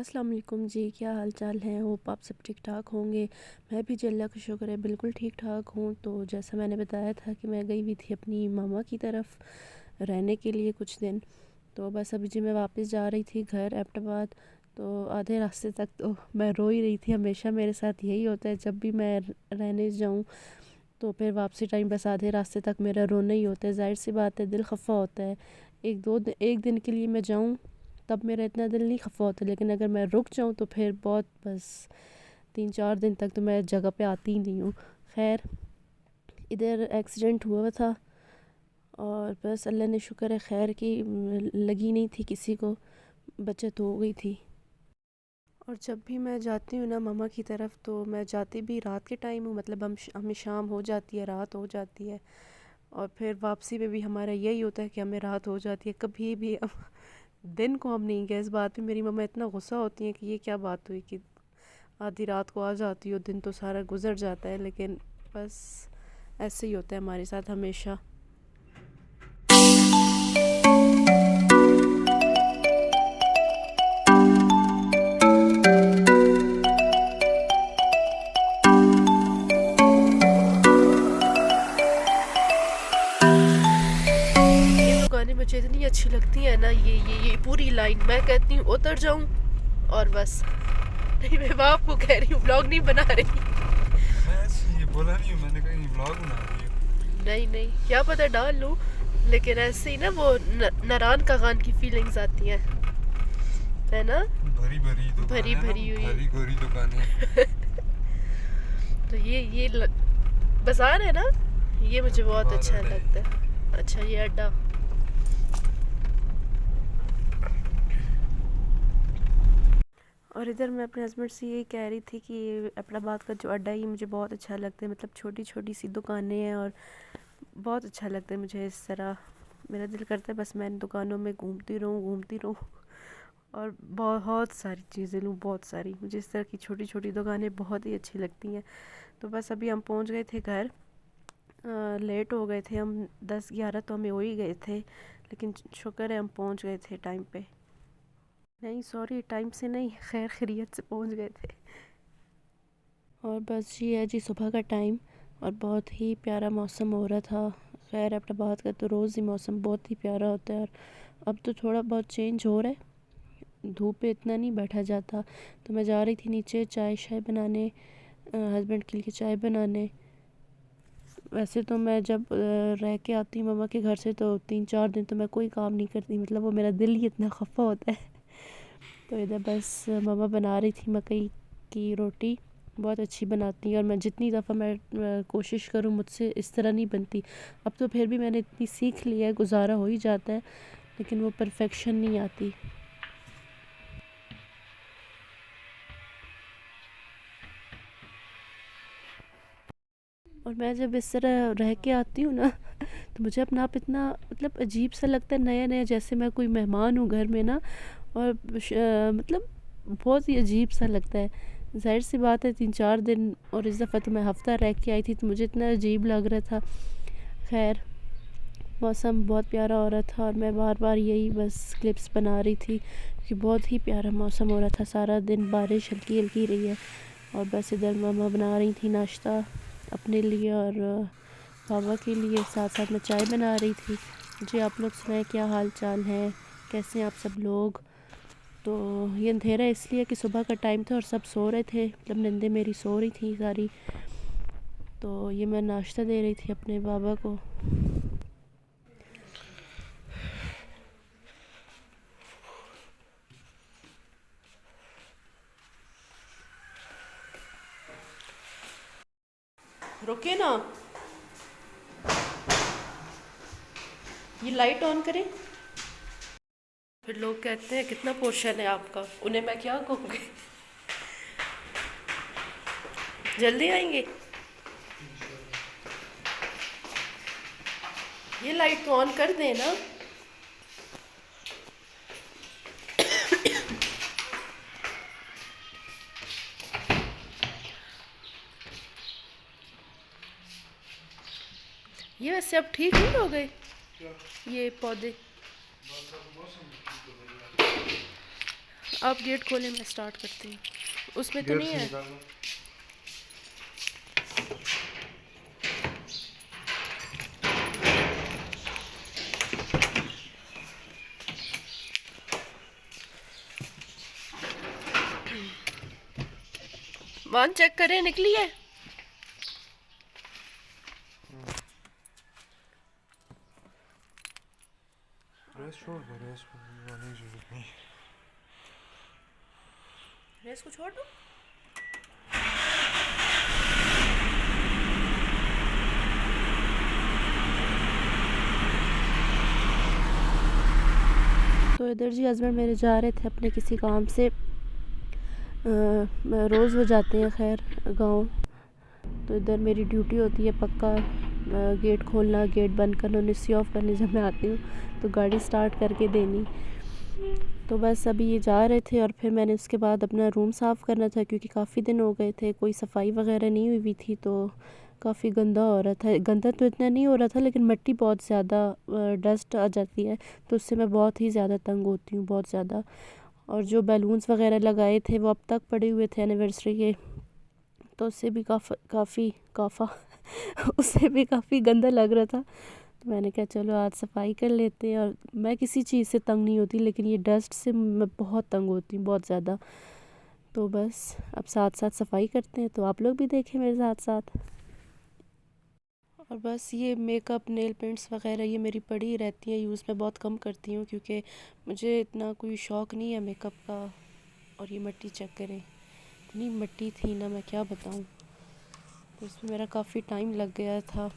अस्सलाम वालेकुम जी, क्या हाल चाल है। होप आप सब ठीक ठाक होंगे। मैं भी जी अल्लाह का शुक्र है बिल्कुल ठीक ठाक हूँ। तो जैसा मैंने बताया था कि मैं गई हुई थी अपनी मामा की तरफ रहने के लिए कुछ दिन। तो बस अभी जी मैं वापस जा रही थी घर एबटाबाद। तो आधे रास्ते तक तो मैं रो ही रही थी। हमेशा मेरे साथ यही होता है, जब भी मैं रहने जाऊँ तो फिर वापसी टाइम बस आधे रास्ते तक मेरा रोना ही होता है। ज़ाहिर सी बात है, दिल खफ़ा होता है। एक दिन के लिए मैं जाऊँ तब मेरा इतना दिल नहीं खफ़ा होता, लेकिन अगर मैं रुक जाऊँ तो फिर बहुत बस 3-4 दिन तक तो मैं जगह पे आती ही नहीं हूँ। खैर, इधर एक्सीडेंट हुआ था और बस अल्लाह ने शुक्र है खैर की लगी नहीं थी, किसी को बचत हो गई थी। और जब भी मैं जाती हूँ ना मामा की तरफ, तो मैं जाती भी रात के टाइम हूँ, मतलब हमें शाम हो जाती है, रात हो जाती है। और फिर वापसी में भी हमारा यही होता है कि हमें रात हो जाती है। कभी भी दिन को हम नहीं गए। इस बात पे मेरी मम्मा इतना गुस्सा होती हैं कि ये क्या बात हुई कि आधी रात को आ जाती हो, दिन तो सारा गुजर जाता है। लेकिन बस ऐसे ही होता है हमारे साथ हमेशा। ये दुकानें मुझे इतनी अच्छी लगती हैं ना, ये पूरी लाइन मैं कहती हूँ उतर जाऊँ और बस। नहीं, मैं आपको कह रही हूँ, ब्लॉग नहीं बना रही। मैं ऐसे ये बोला नहीं हूँ, मैंने कहा ये व्लॉग बना रही है। नहीं नहीं, क्या पता डाल लूँ, लेकिन ऐसे ही ना वो नारान कागान की फीलिंग्स आती हैं, है ना। भरी भरी दुकान भरी है ना, भरी हुई। भरी भरी दुकान है। तो ये बाजार है ना, ये मुझे बहुत बार अच्छा अड्डा है। लगता है। अच्छा, ये अड्डा। और इधर मैं अपने हस्बैंड से यही कह रही थी कि एबटाबाद का जो अड्डा है ये मुझे बहुत अच्छा लगता है। मतलब छोटी छोटी सी दुकानें हैं और बहुत अच्छा लगता है मुझे इस तरह। मेरा दिल करता है बस मैं इन दुकानों में घूमती रहूँ और बहुत सारी चीज़ें लूँ, बहुत सारी। मुझे इस तरह की छोटी छोटी दुकानें बहुत ही अच्छी लगती हैं। तो बस अभी हम पहुंच गए थे घर। लेट हो गए थे हम, 10-11 तो हमें हो ही गए थे, लेकिन शुक्र है हम पहुंच गए थे टाइम पे। नहीं सॉरी, टाइम से नहीं, खैर खैरियत से पहुंच गए थे। और बस ये है जी सुबह का टाइम और बहुत ही प्यारा मौसम हो रहा था। खैर एबटाबाद का तो रोज़ ही मौसम बहुत ही प्यारा होता है, और अब तो थोड़ा बहुत चेंज हो रहा है, धूप पे इतना नहीं बैठा जाता। तो मैं जा रही थी नीचे चाय शाय बनाने, हस्बैंड के लिए चाय बनाने। वैसे तो मैं जब रह के आती हूँ मामा के घर से, तो 3-4 दिन तो मैं कोई काम नहीं करती, मतलब वो मेरा दिल ही इतना खफा होता है। तो इधर बस मामा बना रही थी मकई की रोटी, बहुत अच्छी बनाती हैं। और मैं जितनी दफ़ा मैं कोशिश करूँ, मुझसे इस तरह नहीं बनती। अब तो फिर भी मैंने इतनी सीख लिया है, गुजारा हो ही जाता है, लेकिन वो परफेक्शन नहीं आती। और मैं जब इस तरह रह के आती हूँ ना तो मुझे अपना आप इतना मतलब अजीब सा लगता है, नया नया, जैसे मैं कोई मेहमान हूँ घर में ना। और मतलब बहुत ही अजीब सा लगता है। ज़ाहिर सी बात है 3-4 दिन, और इस दफ़ा तो मैं हफ़्ता रह के आई थी, तो मुझे इतना अजीब लग रहा था। खैर, मौसम बहुत प्यारा हो रहा था और मैं बार बार यही बस क्लिप्स बना रही थी, क्योंकि बहुत ही प्यारा मौसम हो रहा था। सारा दिन बारिश हल्की हल्की रही है। और बस इधर मामा बना रही थी नाश्ता अपने लिए और पापा के लिए, साथ साथ मैं चाय बना रही थी। जी, आप लोग सुनाएं, क्या हाल चाल है, कैसे हैं आप सब लोग। तो ये अंधेरा इसलिए कि सुबह का टाइम था और सब सो रहे थे, मतलब नंदे मेरी सो रही थी सारी। तो ये मैं नाश्ता दे रही थी अपने बाबा को। रुके ना, ये लाइट ऑन करें। फिर लोग कहते हैं कितना पोर्शन है आपका, उन्हें मैं क्या कहूँगी। जल्दी आएंगे। ये लाइट तो ऑन कर दें ना। ये वैसे अब ठीक नहीं हो गए ये पौधे। आप गेट खोलें, मैं स्टार्ट करती हूँ। उसमें तो गेट नहीं से है? निकालो। वन चेक करें, निकली है? रेस छोड़ दो, रेस वाली जरूरत नहीं। रेस को छोड़ दूँ? तो इधर जी हस्बैंड मेरे जा रहे थे अपने किसी काम से। रोज़ वो जाते हैं खैर गांव। तो इधर मेरी ड्यूटी होती है पक्का गेट खोलना, गेट बंद करना, उन्हें स्विच ऑफ करने जब मैं आती हूँ तो गाड़ी स्टार्ट करके देनी। तो बस अभी ये जा रहे थे और फिर मैंने उसके बाद अपना रूम साफ़ करना था क्योंकि काफ़ी दिन हो गए थे, कोई सफाई वगैरह नहीं हुई थी। तो काफ़ी गंदा हो रहा था। गंदा तो इतना नहीं हो रहा था लेकिन मिट्टी बहुत ज़्यादा, डस्ट आ जाती है तो उससे मैं बहुत ही ज़्यादा तंग होती हूँ, बहुत ज़्यादा। और जो बैलून्स वगैरह लगाए थे वो अब तक पड़े हुए थे एनिवर्सरी के, तो उससे भी काफ़ा उससे भी काफ़ी गंदा लग रहा था। तो मैंने कहा चलो आज सफाई कर लेते हैं। और मैं किसी चीज़ से तंग नहीं होती लेकिन ये डस्ट से मैं बहुत तंग होती हूँ, बहुत ज़्यादा। तो बस अब साथ साथ सफाई करते हैं, तो आप लोग भी देखें मेरे साथ साथ। और बस ये मेकअप, नेल पेंट्स वगैरह ये मेरी पड़ी ही रहती हैं, यूज़ मैं बहुत कम करती हूँ क्योंकि मुझे इतना कोई शौक़ नहीं है मेकअप का। और ये मिट्टी चेक करें, इतनी मिट्टी थी ना, मैं क्या बताऊँ। तो इसमें मेरा काफ़ी टाइम लग गया था।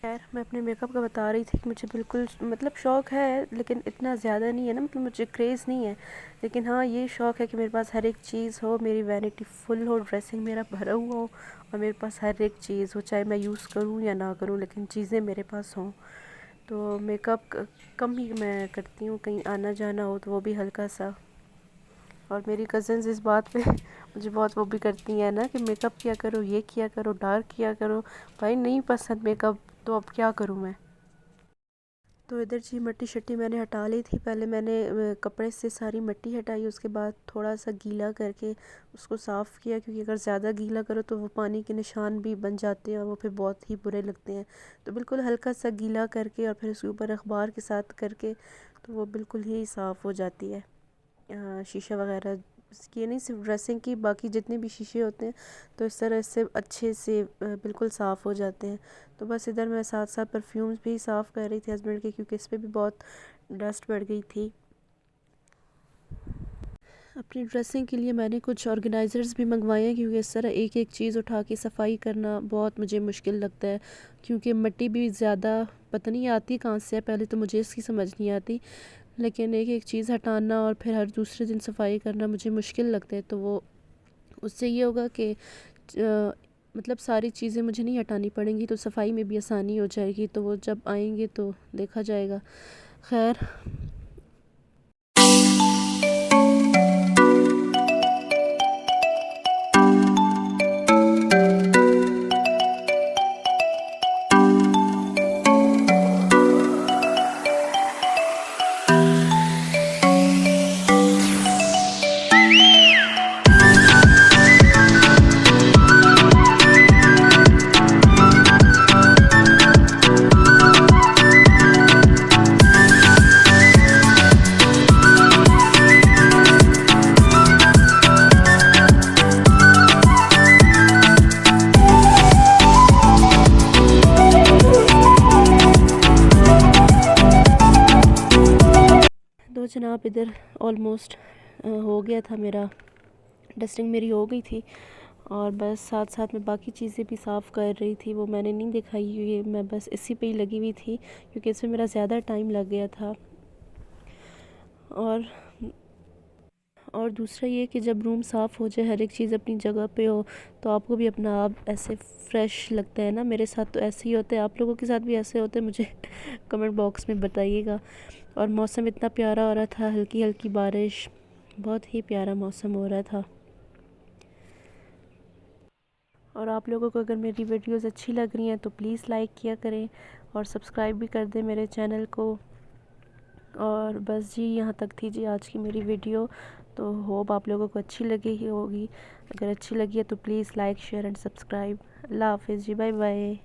खैर मैं अपने मेकअप का बता रही थी कि मुझे बिल्कुल मतलब शौक़ है लेकिन इतना ज़्यादा नहीं है ना, मतलब मुझे क्रेज़ नहीं है। लेकिन हाँ ये शौक़ है कि मेरे पास हर एक चीज़ हो, मेरी वैनिटी फुल हो, ड्रेसिंग मेरा भरा हुआ हो और मेरे पास हर एक चीज़ हो, चाहे मैं यूज़ करूँ या ना करूँ लेकिन चीज़ें मेरे पास हों। तो मेकअप कम ही मैं करती हूँ, कहीं आना जाना हो तो वो भी हल्का सा। और मेरी कज़न्स इस बात पे मुझे बहुत वो भी करती हैं ना कि मेकअप किया करो, ये किया करो, डार्क किया करो। भाई नहीं पसंद मेकअप तो अब क्या करूँ मैं। तो इधर जी मिट्टी शट्टी मैंने हटा ली थी। पहले मैंने कपड़े से सारी मिट्टी हटाई, उसके बाद थोड़ा सा गीला करके उसको साफ़ किया क्योंकि अगर ज़्यादा गीला करो तो वो पानी के निशान भी बन जाते हैं और वो फिर बहुत ही बुरे लगते हैं। तो बिल्कुल हल्का सा गीला करके और फिर उसके ऊपर अखबार के साथ करके तो वो बिल्कुल ही साफ़ हो जाती है। शीशा वगैरह ये नहीं, सिर्फ ड्रेसिंग की, बाकी जितने भी शीशे होते हैं तो इस तरह से अच्छे से बिल्कुल साफ़ हो जाते हैं। तो बस इधर मैं साथ साथ परफ्यूम्स भी साफ़ कर रही थी हस्बैंड के क्योंकि इस पर भी बहुत डस्ट बढ़ गई थी। अपनी ड्रेसिंग के लिए मैंने कुछ ऑर्गेनाइज़र्स भी मंगवाए हैं क्योंकि इस तरह एक एक चीज़ उठा के सफाई करना बहुत मुझे मुश्किल लगता है क्योंकि मिट्टी भी ज़्यादा पता नहीं आती कहाँ से है, पहले तो मुझे इसकी समझ नहीं आती लेकिन एक एक चीज़ हटाना और फिर हर दूसरे दिन सफाई करना मुझे मुश्किल लगता है। तो वो उससे ये होगा कि मतलब सारी चीज़ें मुझे नहीं हटानी पड़ेंगी तो सफाई में भी आसानी हो जाएगी। तो वो जब आएंगे तो देखा जाएगा। खैर तो जनाब इधर ऑलमोस्ट हो गया था मेरा, डस्टिंग मेरी हो गई थी और बस साथ साथ में बाकी चीज़ें भी साफ़ कर रही थी। वो मैंने नहीं दिखाई, ये मैं बस इसी पे ही लगी हुई थी क्योंकि इसमें मेरा ज़्यादा टाइम लग गया था। और दूसरा ये कि जब रूम साफ़ हो जाए, हर एक चीज़ अपनी जगह पे हो तो आपको भी अपना आप ऐसे फ्रेश लगता है ना। मेरे साथ तो ऐसे ही होता है, आप लोगों के साथ भी ऐसे होते हैं मुझे कमेंट बॉक्स में बताइएगा। और मौसम इतना प्यारा हो रहा था, हल्की हल्की बारिश, बहुत ही प्यारा मौसम हो रहा था। और आप लोगों को अगर मेरी वीडियोस अच्छी लग रही हैं तो प्लीज़ लाइक किया करें और सब्सक्राइब भी कर दें मेरे चैनल को। और बस जी, यहाँ तक थी जी आज की मेरी वीडियो। तो होप आप लोगों को अच्छी लगी ही होगी। अगर अच्छी लगी है तो please like share and subscribe. Allah हाफिज़ जी, बाय बाय।